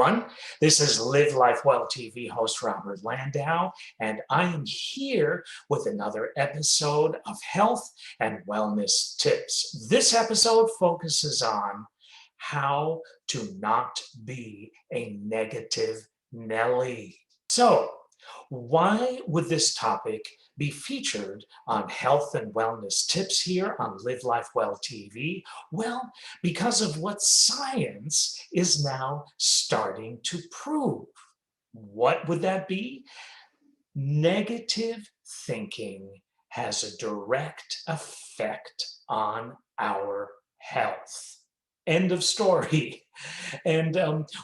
everyone. This is Live Life Well TV host Robert Landau, and I am here with another episode of health and wellness tips. This episode focuses on how to not be a negative Nellie. So, why would this topic be featured on health and wellness tips here on Live Life Well TV? Well, because of what science is now starting to prove. What would that be? Negative thinking has a direct effect on our health. End of story. And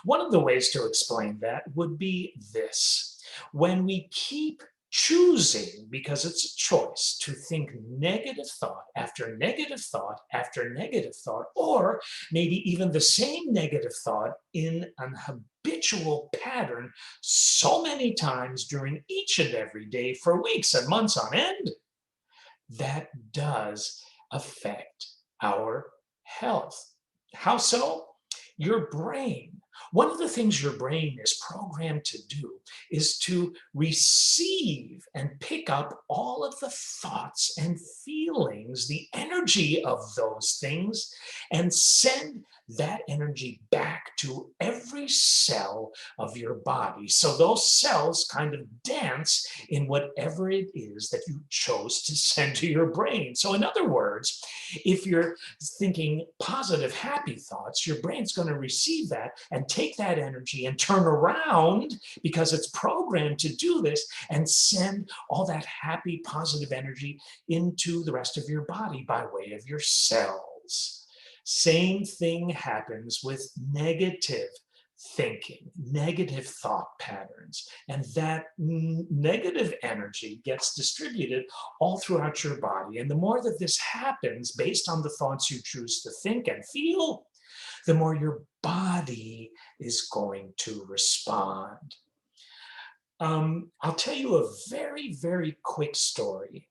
one of the ways to explain that would be this. When we keep choosing, because it's a choice, to think negative thought after negative thought after negative thought, or maybe even the same negative thought in an habitual pattern so many times during each and every day for weeks and months on end, that does affect our health. How so? Your brain. One of the things your brain is programmed to do is to receive and pick up all of the thoughts and feelings, the energy of those things, and send that energy back to every cell of your body. So those cells kind of dance in whatever it is that you chose to send to your brain. So in other words, if you're thinking positive, happy thoughts, your brain's going to receive that and take that energy and turn around, because it's programmed to do this, and send all that happy, positive energy into the rest of your body by way of your cells. Same thing happens with negative thinking, negative thought patterns, and that negative energy gets distributed all throughout your body. And the more that this happens based on the thoughts you choose to think and feel, the more your body is going to respond. I'll tell you a very, very quick story.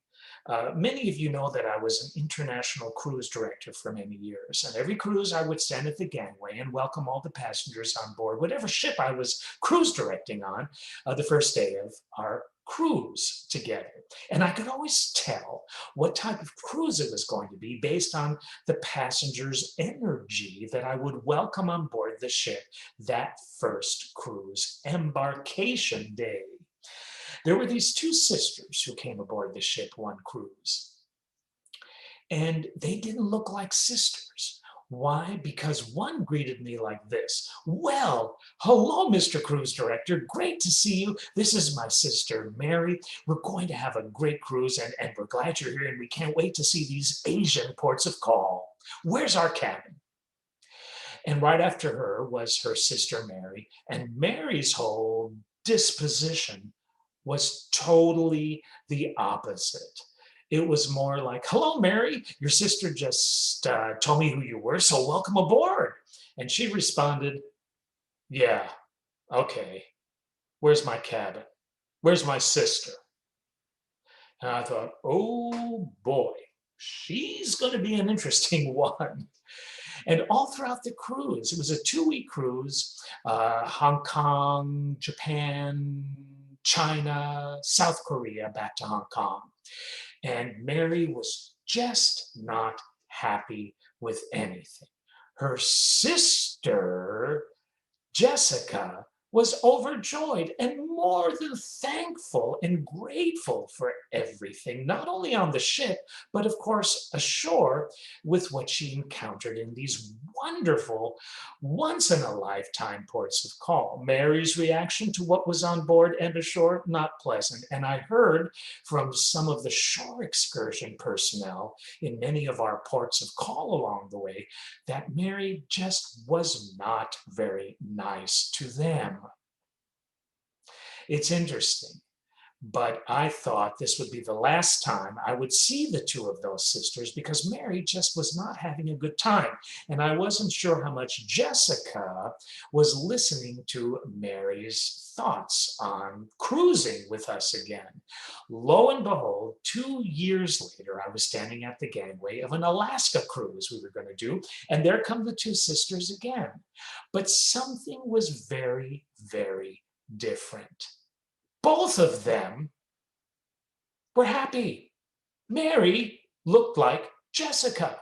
Many of you know that I was an international cruise director for many years, and every cruise I would stand at the gangway and welcome all the passengers on board whatever ship I was cruise directing on the first day of our cruise together. And I could always tell what type of cruise it was going to be based on the passengers' energy that I would welcome on board the ship that first cruise embarkation day. There were these two sisters who came aboard the ship one cruise, and they didn't look like sisters. Why? Because one greeted me like this: "Well, hello, Mr. Cruise Director. Great to see you. This is my sister, Mary. We're going to have a great cruise, and we're glad you're here, and we can't wait to see these Asian ports of call. Where's our cabin?" And right after her was her sister, Mary, and Mary's whole disposition was totally the opposite. It was more like, "Hello, Mary, your sister just told me who you were, so welcome aboard." And she responded, "Yeah, okay, where's my cabin? Where's my sister?" And I thought, oh boy, she's going to be an interesting one. And all throughout the cruise, it was a 2-week cruise, Hong Kong, Japan, China, South Korea, back to Hong Kong. And Mary was just not happy with anything. Her sister, Jessica, was overjoyed and more than thankful and grateful for everything, not only on the ship, but of course ashore, with what she encountered in these wonderful, once-in-a-lifetime ports of call. Mary's reaction to what was on board and ashore, not pleasant. And I heard from some of the shore excursion personnel in many of our ports of call along the way that Mary just was not very nice to them. It's interesting. But I thought this would be the last time I would see the two of those sisters because Mary just was not having a good time. And I wasn't sure how much Jessica was listening to Mary's thoughts on cruising with us again. Lo and behold, 2 years later, I was standing at the gangway of an Alaska cruise we were going to do, and there come the two sisters again. But something was very, very different. Both of them were happy. Mary looked like Jessica.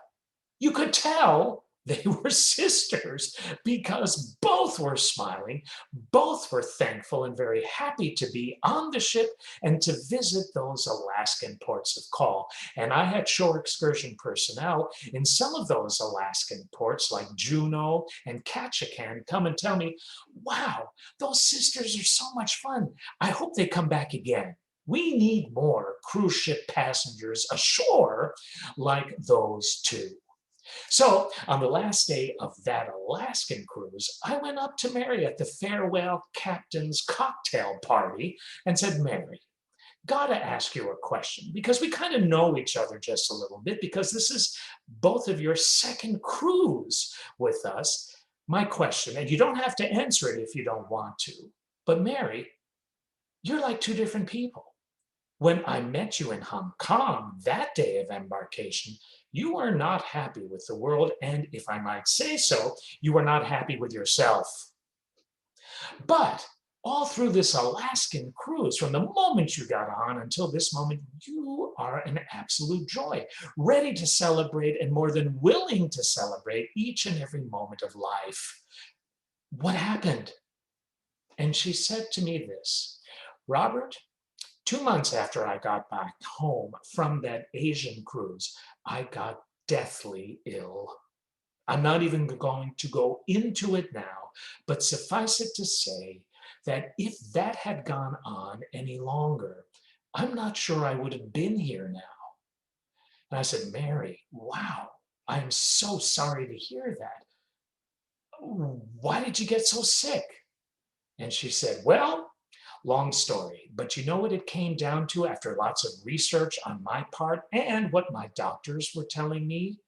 You could tell they were sisters because both were smiling, both were thankful and very happy to be on the ship and to visit those Alaskan ports of call. And I had shore excursion personnel in some of those Alaskan ports like Juneau and Ketchikan come and tell me, wow, those sisters are so much fun. I hope they come back again. We need more cruise ship passengers ashore like those two. So on the last day of that Alaskan cruise, I went up to Mary at the farewell captain's cocktail party and said, Mary, gotta ask you a question because we kind of know each other just a little bit because this is both of your second cruise with us. My question, and you don't have to answer it if you don't want to, but Mary, you're like two different people. When I met you in Hong Kong that day of embarkation, you were not happy with the world, and if I might say so, you were not happy with yourself. But all through this Alaskan cruise, from the moment you got on until this moment, you are an absolute joy, ready to celebrate and more than willing to celebrate each and every moment of life. What happened? And she said to me this, Robert, 2 months after I got back home from that Asian cruise, I got deathly ill. I'm not even going to go into it now, but suffice it to say that if that had gone on any longer, I'm not sure I would have been here now. And I said, Mary, wow, I'm so sorry to hear that. Why did you get so sick? And she said, well, long story, but you know what it came down to after lots of research on my part and what my doctors were telling me?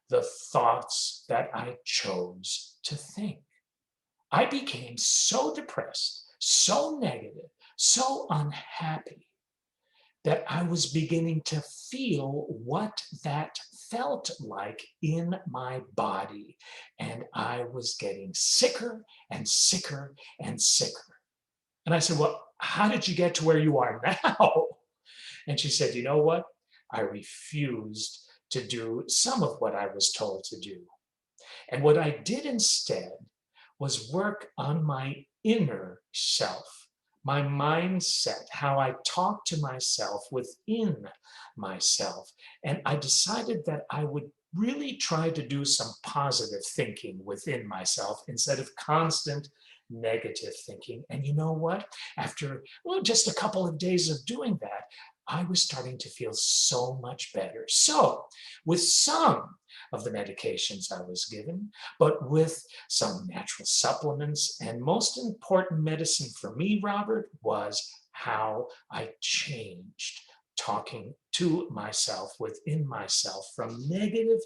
The thoughts that I chose to think. I became so depressed, so negative, so unhappy that I was beginning to feel what that felt like in my body. And I was getting sicker and sicker and sicker. And I said, well, how did you get to where you are now? And she said, you know what? I refused to do some of what I was told to do. And what I did instead was work on my inner self, my mindset, how I talk to myself within myself. And I decided that I would really try to do some positive thinking within myself instead of constant negative thinking. And you know what? After just a couple of days of doing that, I was starting to feel so much better. So, with some of the medications I was given, but with some natural supplements, and most important medicine for me, Robert, was how I changed talking to myself, within myself, from negative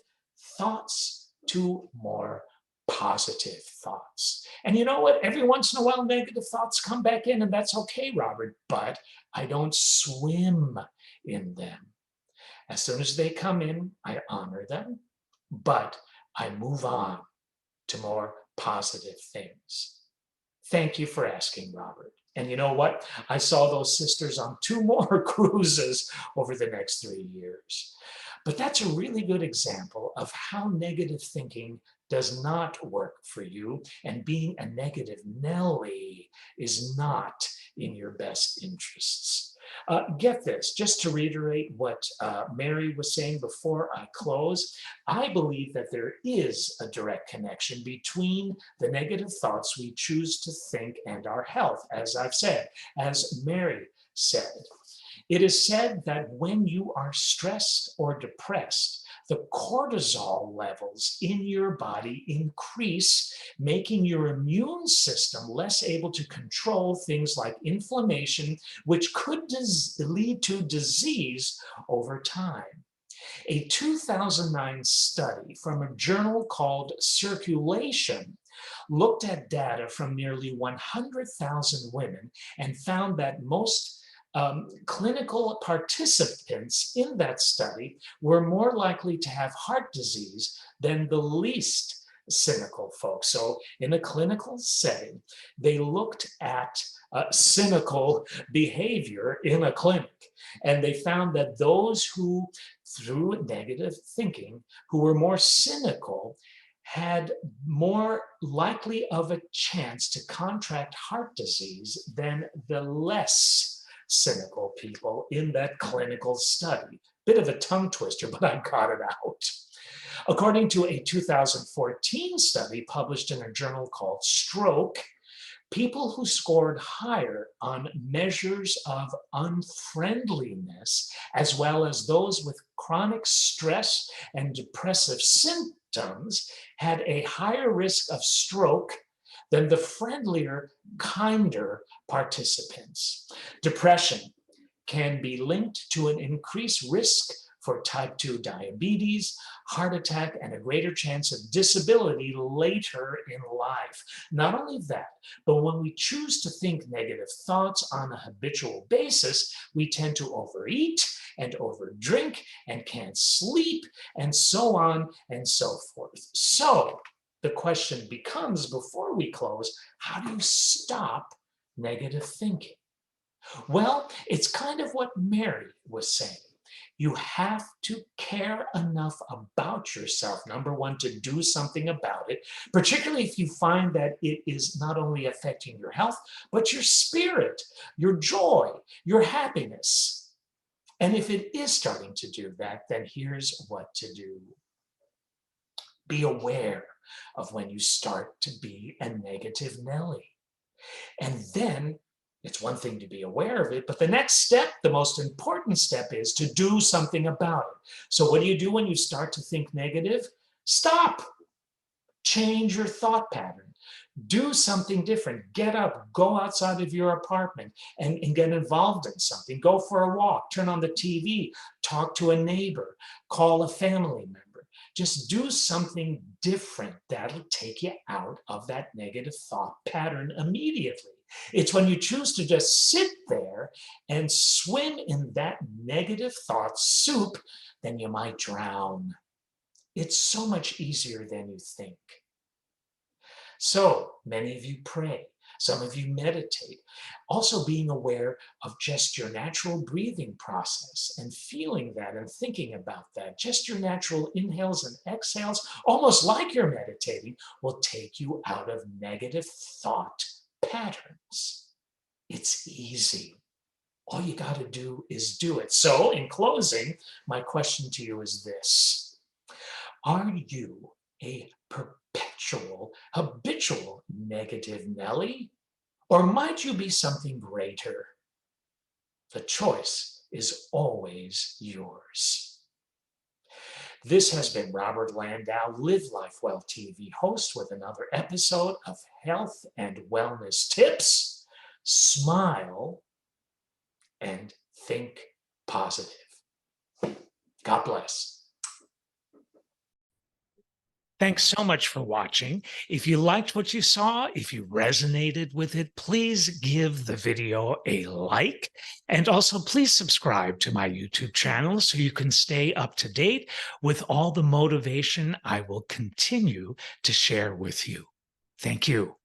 thoughts to more positive thoughts. And you know what? Every once in a while, negative thoughts come back in, and that's okay, Robert, but I don't swim in them. As soon as they come in, I honor them, but I move on to more positive things. Thank you for asking, Robert. And you know what? I saw those sisters on 2 more cruises over the next 3 years. But that's a really good example of how negative thinking does not work for you, and being a negative Nellie is not in your best interests. Get this, just to reiterate what Mary was saying before I close, I believe that there is a direct connection between the negative thoughts we choose to think and our health, as I've said, as Mary said. It is said that when you are stressed or depressed, the cortisol levels in your body increase, making your immune system less able to control things like inflammation, which could lead to disease over time. A 2009 study from a journal called Circulation looked at data from nearly 100,000 women and found that most clinical participants in that study were more likely to have heart disease than the least cynical folks. So in a clinical setting, they looked at cynical behavior in a clinic, and they found that those who, through negative thinking, who were more cynical had more likely of a chance to contract heart disease than the less cynical people in that clinical study. Bit of a tongue twister, but I got it out. According to a 2014 study published in a journal called Stroke, people who scored higher on measures of unfriendliness, as well as those with chronic stress and depressive symptoms, had a higher risk of stroke than the friendlier, kinder participants. Depression can be linked to an increased risk for type 2 diabetes, heart attack, and a greater chance of disability later in life. Not only that, but when we choose to think negative thoughts on a habitual basis, we tend to overeat and overdrink and can't sleep, and so on and so forth. So the question becomes, before we close, how do you stop negative thinking? Well, it's kind of what Mary was saying. You have to care enough about yourself, number one, to do something about it, particularly if you find that it is not only affecting your health, but your spirit, your joy, your happiness. And if it is starting to do that, then here's what to do. Be aware of when you start to be a negative Nellie. And then it's one thing to be aware of it, but the next step, the most important step, is to do something about it. So what do you do when you start to think negative? Stop. Change your thought pattern. Do something different. Get up, go outside of your apartment and get involved in something. Go for a walk, turn on the TV, talk to a neighbor, call a family member. Just do something different that'll take you out of that negative thought pattern immediately. It's when you choose to just sit there and swim in that negative thought soup, then you might drown. It's so much easier than you think. So many of you pray. Some of you meditate. Also being aware of just your natural breathing process and feeling that and thinking about that. Just your natural inhales and exhales, almost like you're meditating, will take you out of negative thought patterns. It's easy. All you got to do is do it. So in closing, my question to you is this. Are you a perpetual, habitual negative Nellie? Or might you be something greater? The choice is always yours. This has been Robert Landau, Live Life Well TV host, with another episode of Health and Wellness Tips. Smile and think positive. God bless. Thanks so much for watching. If you liked what you saw, if you resonated with it, please give the video a like. And also please subscribe to my YouTube channel so you can stay up to date with all the motivation I will continue to share with you. Thank you.